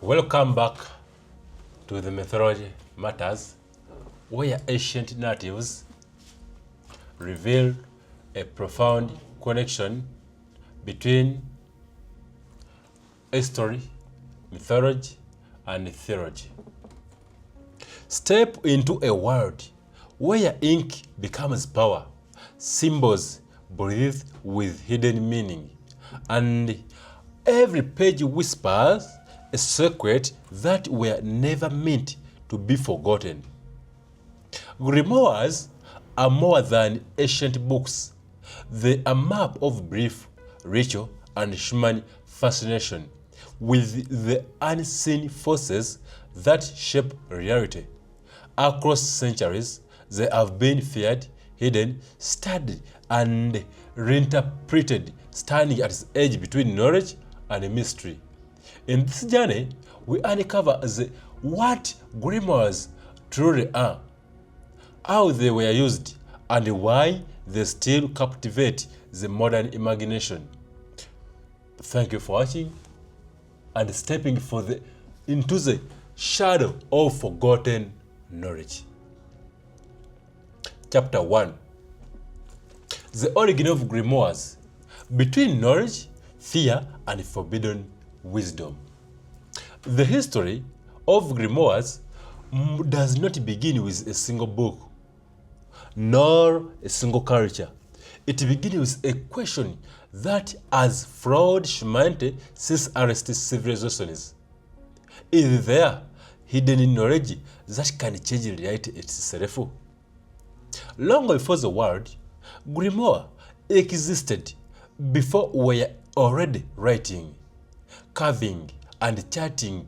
Welcome back to the Mythology Matters, where ancient narratives reveal a profound connection between history, mythology, and theology. Step into a world where ink becomes power, symbols breathe with hidden meaning, and every page whispers a secret that were never meant to be forgotten. Grimoires are more than ancient books. They are a map of belief, ritual, and human fascination with the unseen forces that shape reality. Across centuries, they have been feared, hidden, studied, and reinterpreted, standing at the edge between knowledge and mystery. In this journey, we uncover what grimoires truly are, how they were used, and why they still captivate the modern imagination. Thank you for watching and stepping into the shadow of forgotten knowledge. Chapter 1. The origin of grimoires, between knowledge, fear, and forbidden wisdom. The history of grimoires does not begin with a single book, nor a single culture. It begins with a question that has flawed humanity since earliest civilizations. Is there hidden knowledge that can change reality itself? Long before the world, grimoire existed before we were already writing, carving, and charting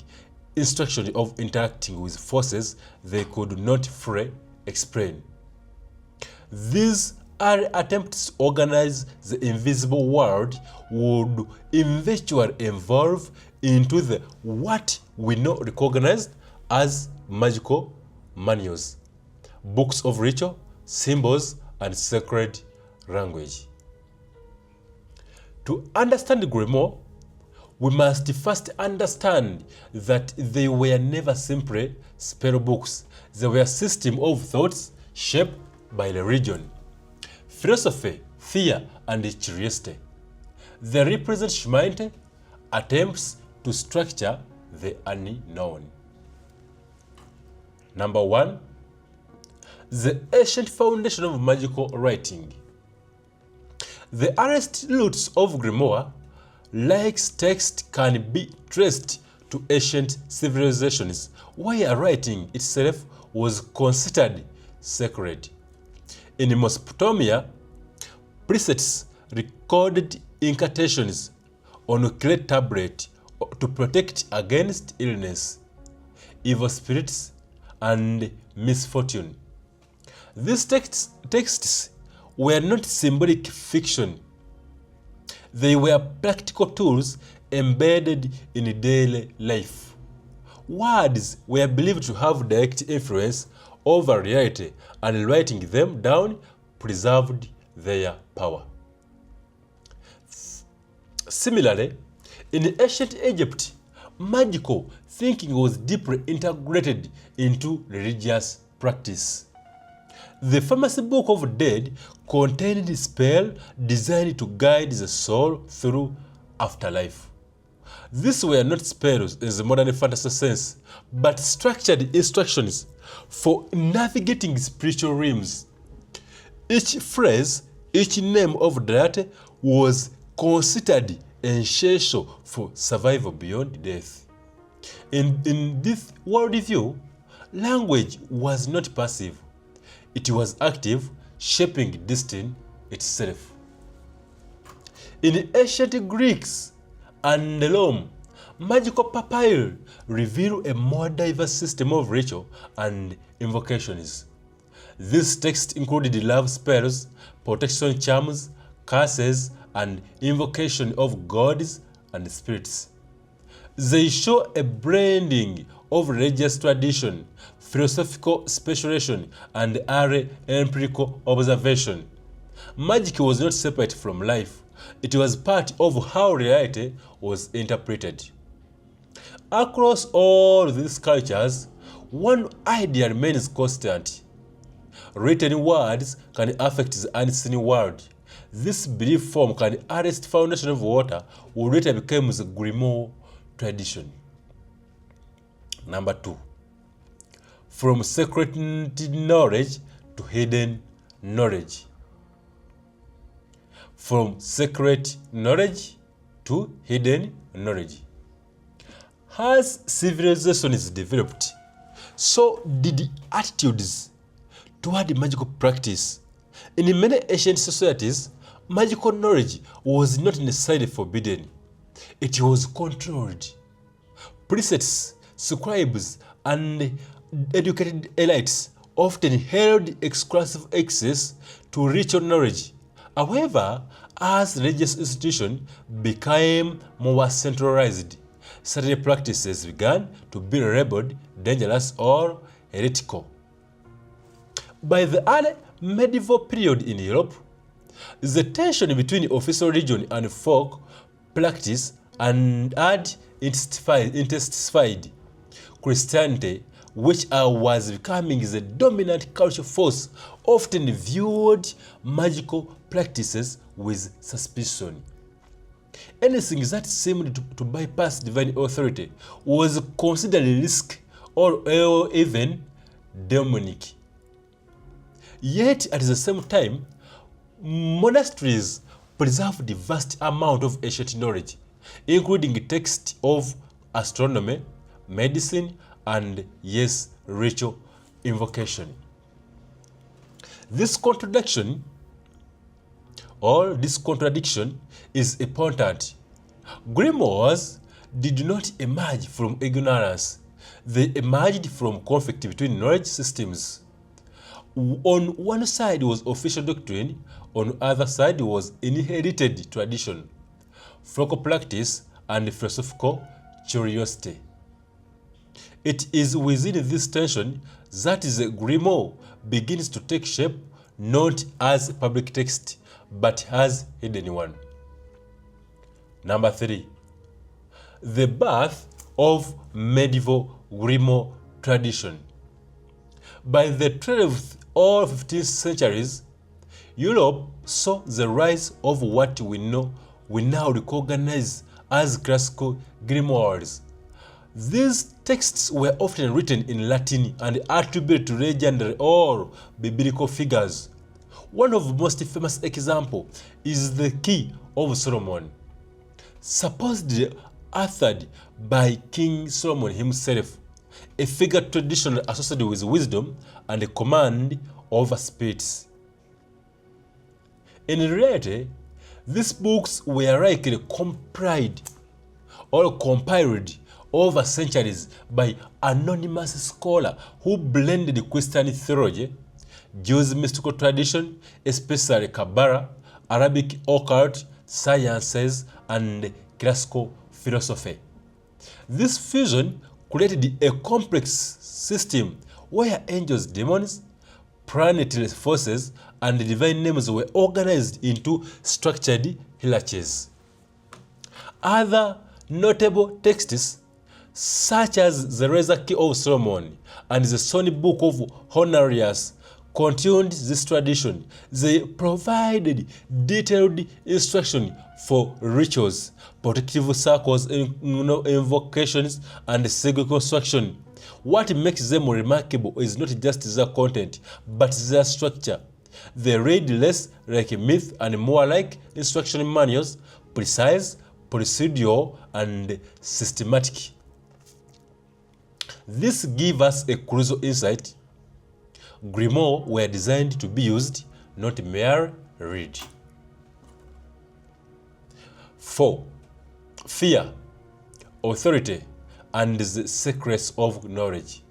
instructions of interacting with forces they could not fully explain. These early attempts to organize the invisible world would eventually evolve into what we now recognize as magical manuals, books of ritual, symbols, and sacred language. To understand grimoire, we must first understand that they were never simply spell books. They were a system of thoughts shaped by religion, philosophy, fear, and curiosity. They represent humanity attempts to structure the unknown. Number 1. The ancient foundation of magical writing. The earliest roots of grimoire, like text, can be traced to ancient civilizations, where writing itself was considered sacred. In Mesopotamia, priests recorded incantations on clay tablets to protect against illness, evil spirits, and misfortune. These texts were not symbolic fiction. They were practical tools embedded in daily life. Words were believed to have direct influence over reality, and writing them down preserved their power. Similarly, in ancient Egypt, magical thinking was deeply integrated into religious practice. The famous Book of Dead contained spells designed to guide the soul through afterlife. These were not spells in the modern fantasy sense, but structured instructions for navigating spiritual realms. Each phrase, each name of deity was considered essential for survival beyond death. In this worldview, language was not passive. It was active, shaping destiny itself. In ancient Greeks and Rome, magical papyri reveal a more diverse system of ritual and invocations. These texts included love spells, protection charms, curses, and invocation of gods and spirits. They show a blending of religious tradition, philosophical speculation, and early empirical observation. Magic was not separate from life. It was part of how reality was interpreted. Across all these cultures, one idea remains constant. Written words can affect the unseen world. This belief form can arrest the foundation of water, who later becomes the Grimoire tradition. Number 2. From secret knowledge to hidden knowledge. From secret knowledge to hidden knowledge. As civilization is developed, so did attitudes toward magical practice. In many ancient societies, magical knowledge was not necessarily forbidden. It was controlled. Priests, scribes, and educated elites often held exclusive access to ritual knowledge. However, as religious institutions became more centralized, certain practices began to be labeled dangerous or heretical. By the early medieval period in Europe, the tension between official religion and folk practice had intensified. Christianity, which was becoming the dominant cultural force, often viewed magical practices with suspicion. Anything that seemed to bypass divine authority was considered risky or even demonic. Yet at the same time, monasteries preserved a vast amount of ancient knowledge, including texts of astronomy, medicine, and ritual invocation. This contradiction is important. Grimoires did not emerge from ignorance. They emerged from conflict between knowledge systems. On one side was official doctrine, on the other side was inherited tradition, folk practice, and philosophical curiosity. It is within this tension that the Grimoire begins to take shape, not as public text, but as hidden one. Number 3. The birth of medieval Grimoire tradition. By the 12th or 15th centuries, Europe saw the rise of what we now recognize as classical grimoires. These texts were often written in Latin and attributed to legendary or biblical figures. One of the most famous examples is the Key of Solomon, supposedly authored by King Solomon himself, a figure traditionally associated with wisdom and a command over spirits. In reality, these books were likely compiled over centuries by anonymous scholars who blended Christian theology, Jewish mystical tradition, especially Kabbalah, Arabic occult sciences, and classical philosophy. This fusion created a complex system where angels, demons, planetary forces, and divine names were organized into structured hierarchies. Other notable texts, such as the Razor Key of Solomon and the Song Book of Honorius, continued this tradition. They provided detailed instruction for rituals, protective circles, invocations, and sigil construction. What makes them remarkable is not just their content, but their structure. They read less like myth and more like instruction manuals, precise, procedural, and systematic. This gives us a crucial insight. Grimoires were designed to be used, not mere read. 4. Fear, authority, and the secrets of knowledge.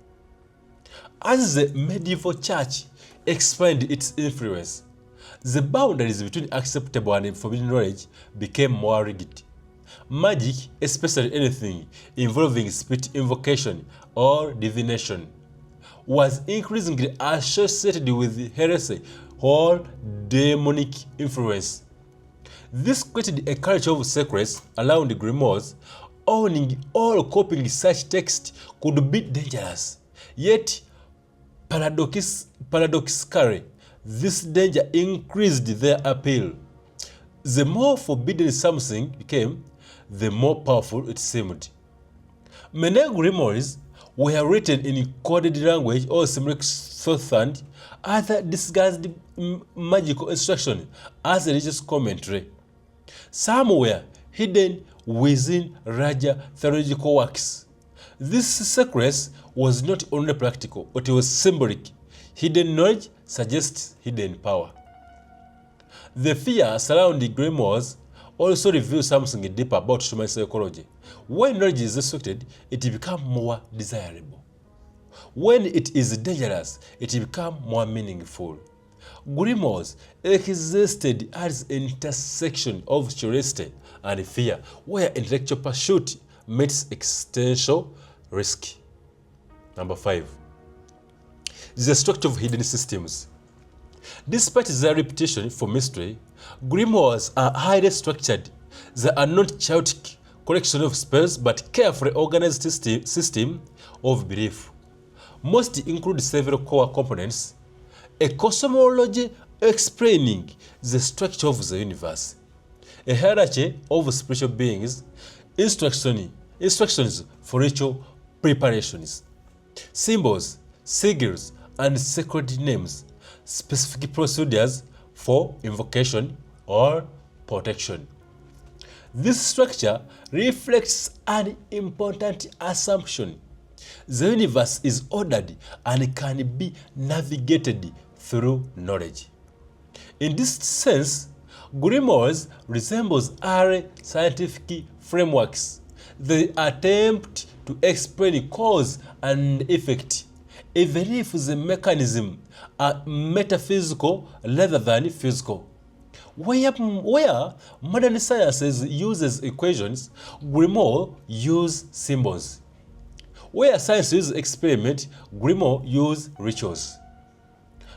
As the medieval church expanded its influence, the boundaries between acceptable and forbidden knowledge became more rigid. Magic, especially anything involving spirit invocation or divination, was increasingly associated with heresy or demonic influence. This created a culture of secrets around the grimoires, owning or copying such text could be dangerous. Yet, paradoxically, this danger increased their appeal. The more forbidden something became, the more powerful it seemed. Many grimoires were written in coded language or symbolic thought, and others disguised magical instruction as religious commentary. Some were hidden within larger theological works. This secrecy was not only practical, but it was symbolic. Hidden knowledge suggests hidden power. The fear surrounding grimoires also reveals something deeper about human psychology. When knowledge is restricted, it becomes more desirable. When it is dangerous, it becomes more meaningful. Grimoires existed as an intersection of curiosity and fear, where intellectual pursuit meets existential risk. Number 5. The structure of hidden systems. Despite their reputation for mystery, grimoires are highly structured. They are not chaotic collection of spells, but carefully organized system of belief. Most include several core components: a cosmology explaining the structure of the universe, a hierarchy of spiritual beings, instructions for ritual preparations, symbols, sigils, and sacred names, specific procedures for invocation or protection. This structure reflects an important assumption. The universe is ordered and can be navigated through knowledge. In this sense, grimoires resembles early scientific frameworks. They attempt to explain cause and effect, even if the mechanism are metaphysical rather than physical. Where modern sciences uses equations, grimoire use symbols. Where science uses experiment, grimoire use rituals.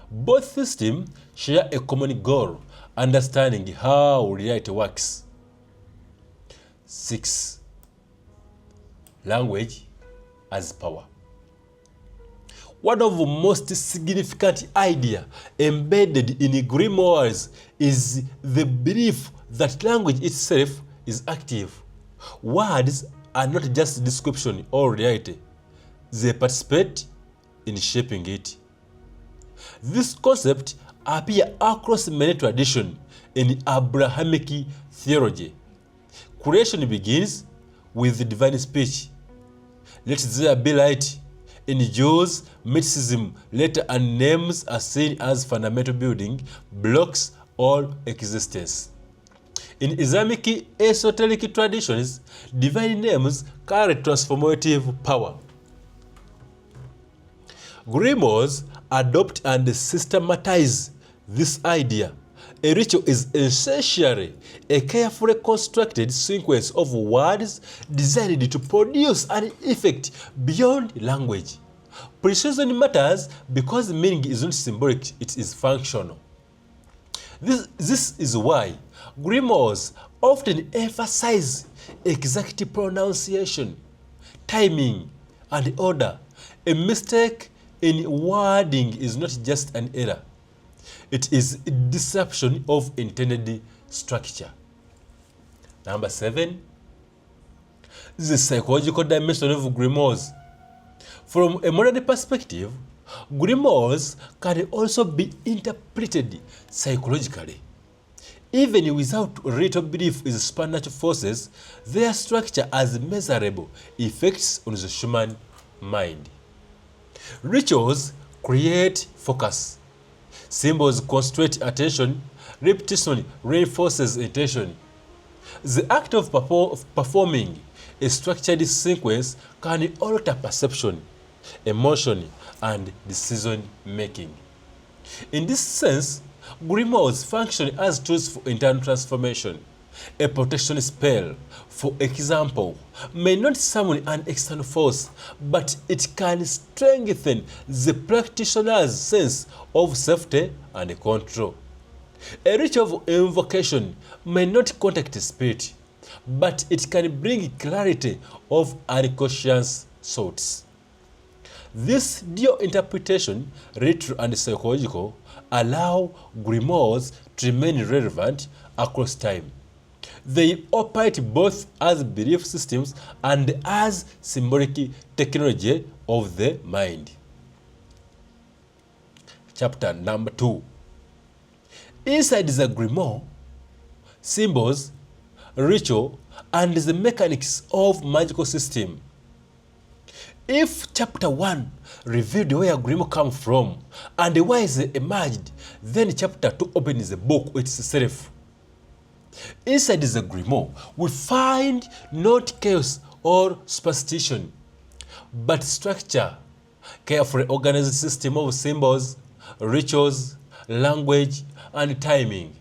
Both systems share a common goal: understanding how reality works. 6. Language as power. One of the most significant ideas embedded in grimoires is the belief that language itself is active. Words are not just description or reality. They participate in shaping it. This concept appears across many traditions in Abrahamic theology. Creation begins with divine speech. Let there be light. In Jews, mysticism, letter and names are seen as fundamental building blocks all existence. In Islamic esoteric traditions, divine names carry transformative power. Grimoires adopt and systematize this idea. A ritual is essentially a carefully constructed sequence of words designed to produce an effect beyond language. Precision matters because meaning is not symbolic, it is functional. This is why grimoires often emphasize exact pronunciation, timing, and order. A mistake in wording is not just an error. It is a disruption of intended structure. Number 7. The psychological dimension of grimoires. From a modern perspective, grimoires can also be interpreted psychologically. Even without little belief in supernatural forces, their structure has measurable effects on the human mind. Rituals create focus. Symbols concentrate attention. Repetition reinforces intention. The act of performing a structured sequence can alter perception, emotion, and decision making. In this sense, grimoires function as tools for internal transformation. A protection spell, for example, may not summon an external force, but it can strengthen the practitioner's sense of safety and control. A ritual of invocation may not contact a spirit, but it can bring clarity of unconscious thoughts. This dual interpretation, literal and psychological, allow grimoires to remain relevant across time. They operate both as belief systems and as symbolic technology of the mind. Chapter number 2. Inside the grimoire, symbols, ritual, and the mechanics of magical system. If chapter 1 revealed where grimoire come from and why they emerged, then chapter 2 opens the book itself. Inside the grimoire, we find not chaos or superstition, but structure, carefully organized system of symbols, rituals, language, and timing.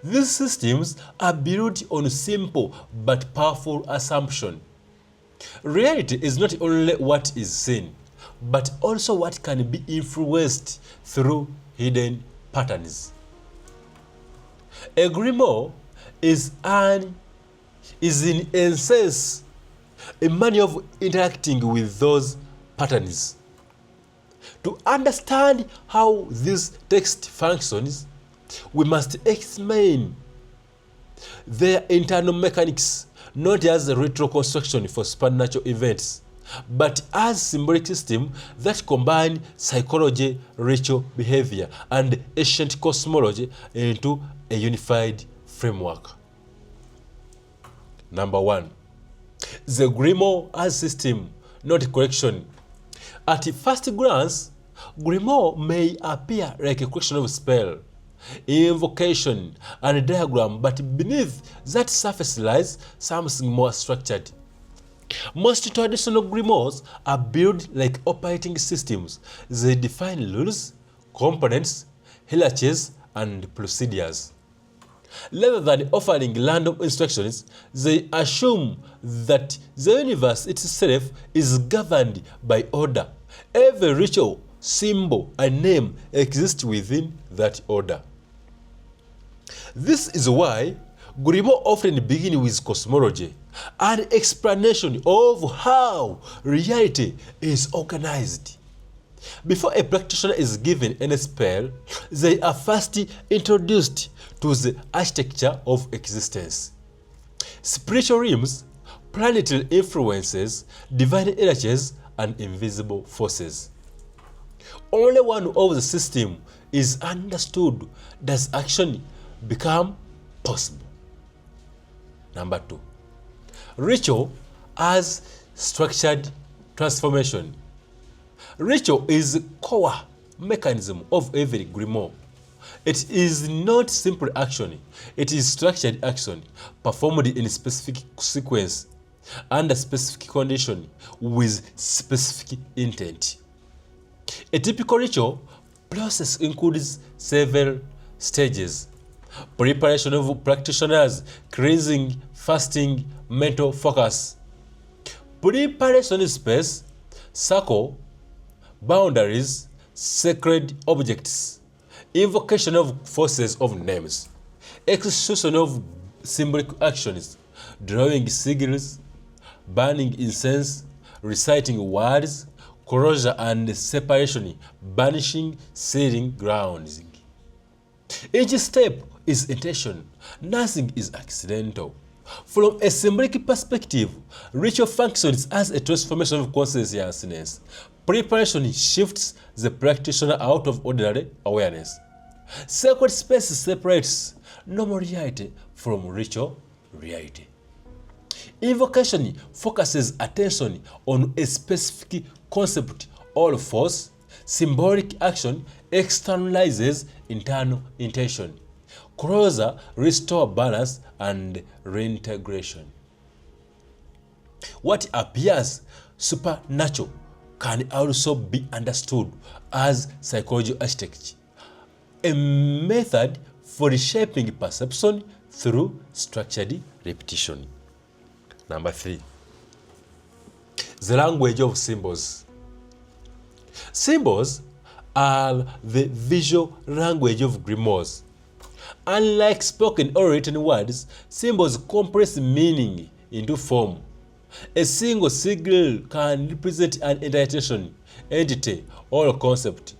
These systems are built on simple but powerful assumption. Reality is not only what is seen, but also what can be influenced through hidden patterns. A grimoire is in essence a manner of interacting with those patterns. To understand how this text functions, we must examine their internal mechanics, not as a ritual construction for supernatural events, but as symbolic system that combine psychology, ritual behavior, and ancient cosmology into a unified framework. Number 1. The grimoire as system, not collection. At first glance, grimoire may appear like a collection of spell, invocation, and diagram, but beneath that surface lies something more structured. Most traditional grimoires are built like operating systems. They define rules, components, hierarchies, and procedures. Rather than offering random instructions, they assume that the universe itself is governed by order. Every ritual, symbol, and name exists within that order. This is why grimoires often begin with cosmology, an explanation of how reality is organized. Before a practitioner is given any spell, they are first introduced to the architecture of existence. Spiritual realms, planetary influences, divine energies, and invisible forces. Only one of the system is understood does action become possible. Number 2. Ritual as structured transformation. Ritual is the core mechanism of every grimoire. It is not simple action, it is structured action performed in a specific sequence, under specific condition, with specific intent. A typical ritual process includes several stages: preparation of practitioners, cleansing, fasting, mental focus. Preparation space, circle, boundaries, sacred objects, invocation of forces of names, execution of symbolic actions, drawing sigils, burning incense, reciting words, closure and separation, banishing, sealing, grounding. Each step is intention, nothing is accidental. From a symbolic perspective, ritual functions as a transformation of consciousness. Preparation shifts the practitioner out of ordinary awareness. Sacred space separates normal reality from ritual reality. Invocation focuses attention on a specific concept or force. Symbolic action externalizes internal intention. Closer restore balance and reintegration. What appears supernatural can also be understood as psychological architecture, a method for reshaping perception through structured repetition. Number 3. The language of symbols. Symbols are the visual language of grimoires. Unlike spoken or written words, symbols compress meaning into form. A single sigil can represent an entity, or concept.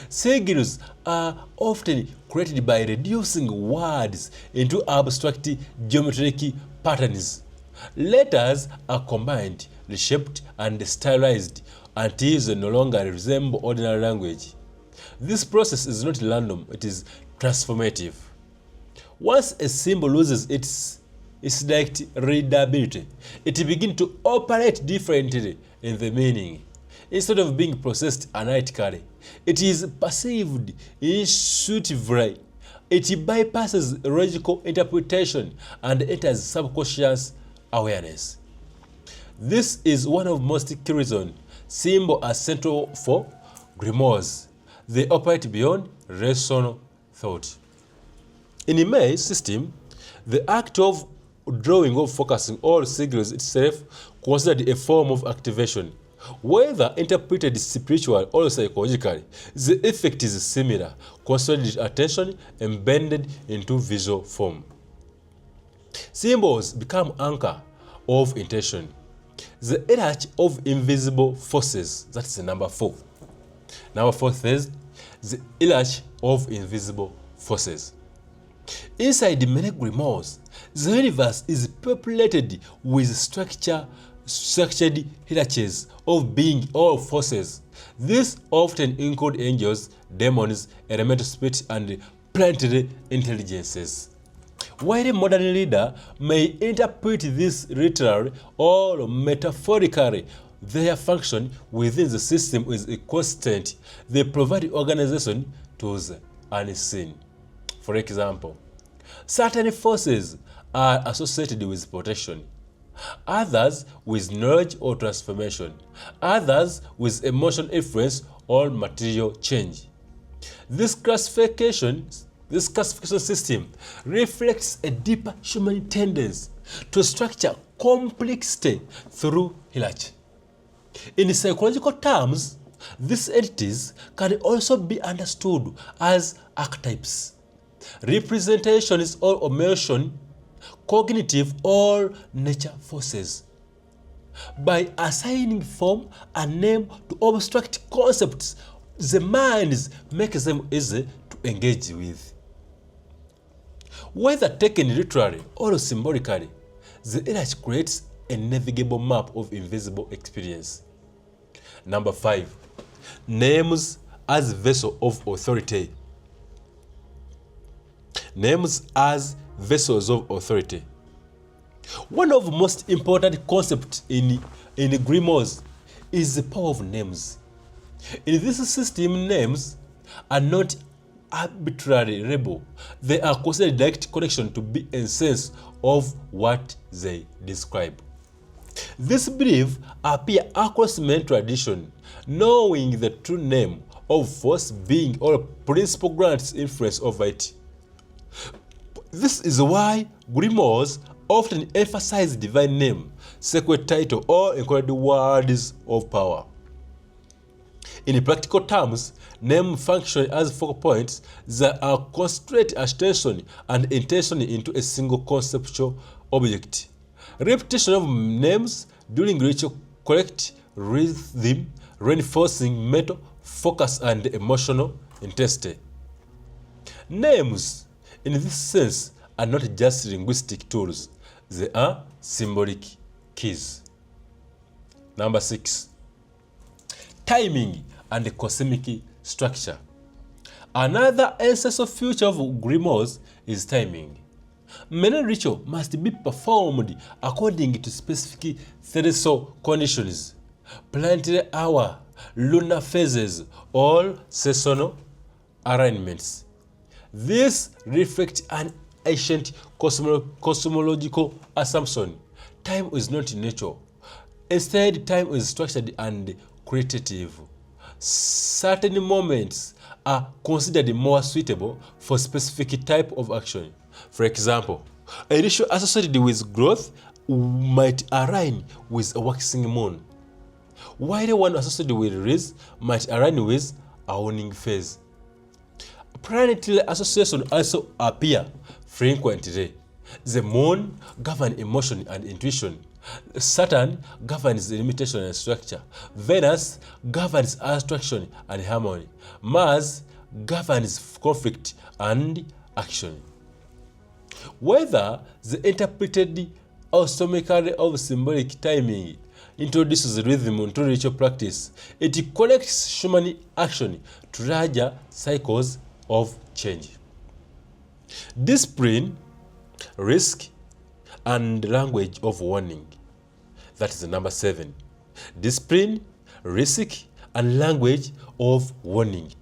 Sigils are often created by reducing words into abstract geometric patterns. Letters are combined, reshaped, and stylized until they no longer resemble ordinary language. This process is not random, it is transformative. Once a symbol loses its direct readability, it begins to operate differently in the meaning. Instead of being processed analytically, it is perceived intuitively. It bypasses logical interpretation and enters subconscious awareness. This is one of most key reasons symbols are central for grimoires. They operate beyond rational thought. In Image's system, the act of drawing or focusing all sigils itself considered a form of activation. Whether interpreted spiritually or psychologically, the effect is similar, concentrated attention embedded into visual form. Symbols become anchor of intention. The hierarchy of invisible forces, that is number 4. Number 4 says, the hierarchy of invisible forces. Inside many grimoires, the universe is populated with structured hierarchies of being or forces. These often include angels, demons, elemental spirits, and planetary intelligences. While a modern reader may interpret this literally or metaphorically, their function within the system is a constant. They provide organization to the unseen. For example, certain forces are associated with protection, others with knowledge or transformation, others with emotional influence or material change. This classification system reflects a deeper human tendency to structure complexity through hierarchy. In psychological terms, these entities can also be understood as archetypes, representations or emotion, cognitive or nature forces. By assigning form and name to abstract concepts, the mind makes them easy to engage with. Whether taken literally or symbolically, the hierarchy creates a navigable map of invisible experience. Number 5. Names as vessel of authority. Names as vessels of authority. One of the most important concepts in grimoires is the power of names. In this system, names are not arbitrary label. They are considered direct connection to be a sense of what they describe. This belief appears across many traditions. Knowing the true name of force, being, or principle grants influence over it. This is why grimoires often emphasize divine name, sacred title, or encoded words of power. In practical terms, names function as focal points that are concentrate attention and intention into a single conceptual object. Repetition of names during ritual correct rhythm, reinforcing mental focus and emotional intensity. Names, in this sense, are not just linguistic tools, they are symbolic keys. Number 6. Timing and cosmic structure. Another essential feature of grimoires is timing. Many rituals must be performed according to specific celestial conditions, planetary hour, lunar phases, or seasonal alignments. This reflects an ancient cosmological assumption. Time is not natural. Instead, time is structured and creative. Certain moments are considered more suitable for specific type of action. For example, a ritual associated with growth might align with a waxing moon, while one associated with release might align with a waning phase. Planetary associations also appear frequently. The moon governs emotion and intuition. Saturn governs limitation and structure. Venus governs abstraction and harmony. Mars governs conflict and action. Whether the interpreted astronomically of symbolic timing introduces rhythm into ritual practice, it connects human action to larger cycles of change. Discipline, risk, and language of warning. That is number 7. Discipline, risk, and language of warning.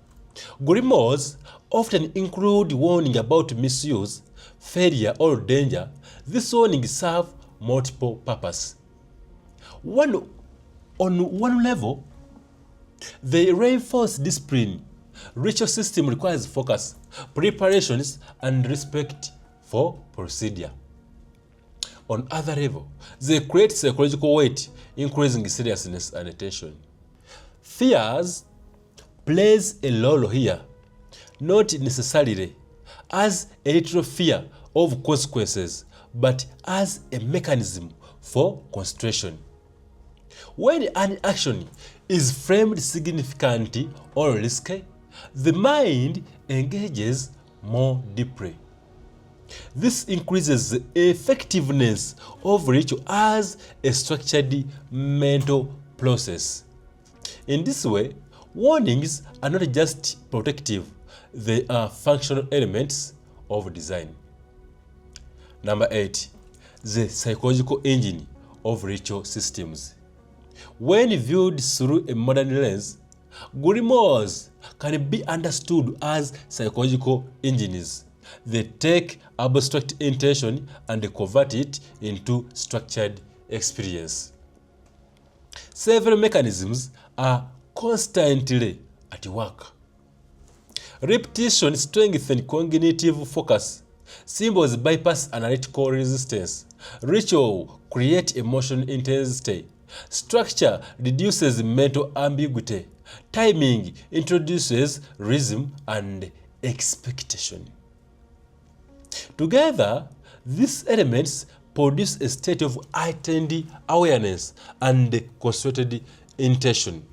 Grimoires often include warning about misuse, failure, or danger. These warnings serve multiple purposes. On one level, they reinforce discipline. Ritual system requires focus, preparations, and respect for procedure. On other level, they create psychological weight, increasing seriousness and attention. Fears plays a role here, not necessarily as a literal fear of consequences, but as a mechanism for concentration. When an action is framed significantly or risky, the mind engages more deeply. This increases the effectiveness of ritual as a structured mental process. In this way, warnings are not just protective, they are functional elements of design. Number 8, the psychological engine of ritual systems. When viewed through a modern lens, grimoires can be understood as psychological engines. They take abstract intention and convert it into structured experience. Several mechanisms are constantly at work. Repetition strengthens cognitive focus. Symbols bypass analytical resistance. Ritual creates emotional intensity. Structure reduces mental ambiguity. Timing introduces rhythm and expectation. Together, these elements produce a state of heightened awareness and concentrated intention.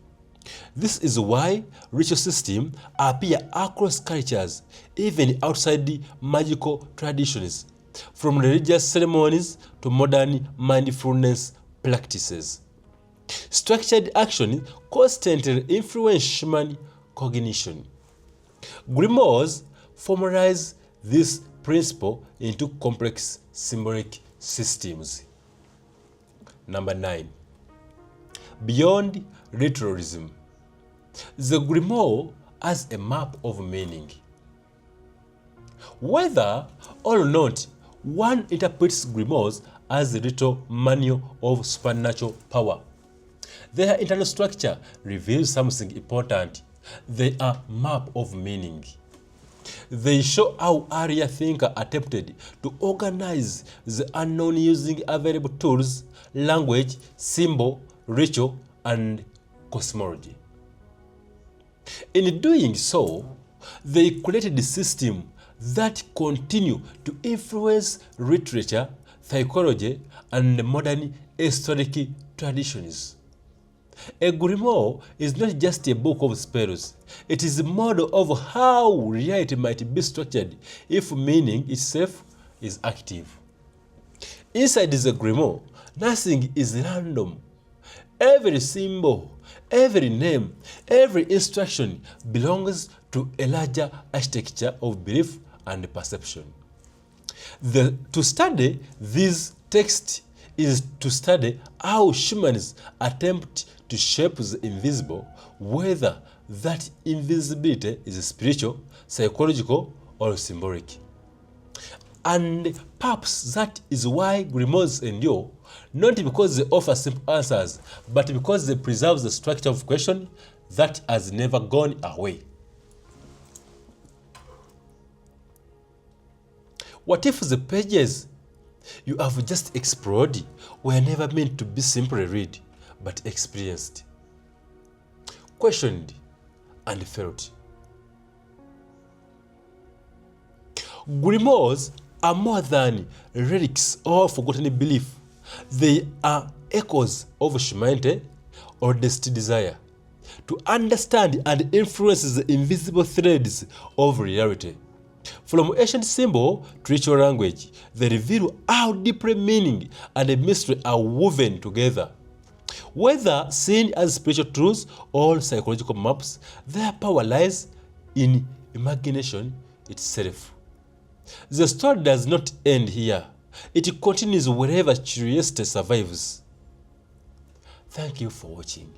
This is why ritual systems appear across cultures, even outside the magical traditions, from religious ceremonies to modern mindfulness practices. Structured action constantly influences human cognition. Grimoires formalize this principle into complex symbolic systems. Number 9. Beyond literalism. The grimoire as a map of meaning. Whether or not one interprets grimoires as a little manual of supernatural power, their internal structure reveals something important. They are a map of meaning. They show how earlier thinkers attempted to organize the unknown using available tools, language, symbol, ritual, and cosmology. In doing so, they created a system that continue to influence literature, psychology, and modern historic traditions. A grimoire is not just a book of spells. It is a model of how reality might be structured if meaning itself is active. Inside the grimoire, nothing is random. Every symbol, every name, every instruction belongs to a larger architecture of belief and perception. To study these texts is to study how humans attempt to shape the invisible, whether that invisibility is spiritual, psychological, or symbolic. And perhaps that is why grimoires endure, not because they offer simple answers, but because they preserve the structure of question that has never gone away. What if the pages you have just explored were never meant to be simply read, but experienced, questioned, and felt? Grimoires are more than relics or forgotten belief. They are echoes of humanity or destined desire to understand and influence the invisible threads of reality. From ancient symbol to ritual language, they reveal how deeply meaning and mystery are woven together. Whether seen as spiritual truths or psychological maps, their power lies in imagination itself. The story does not end here. It continues wherever curiosity survives. Thank you for watching.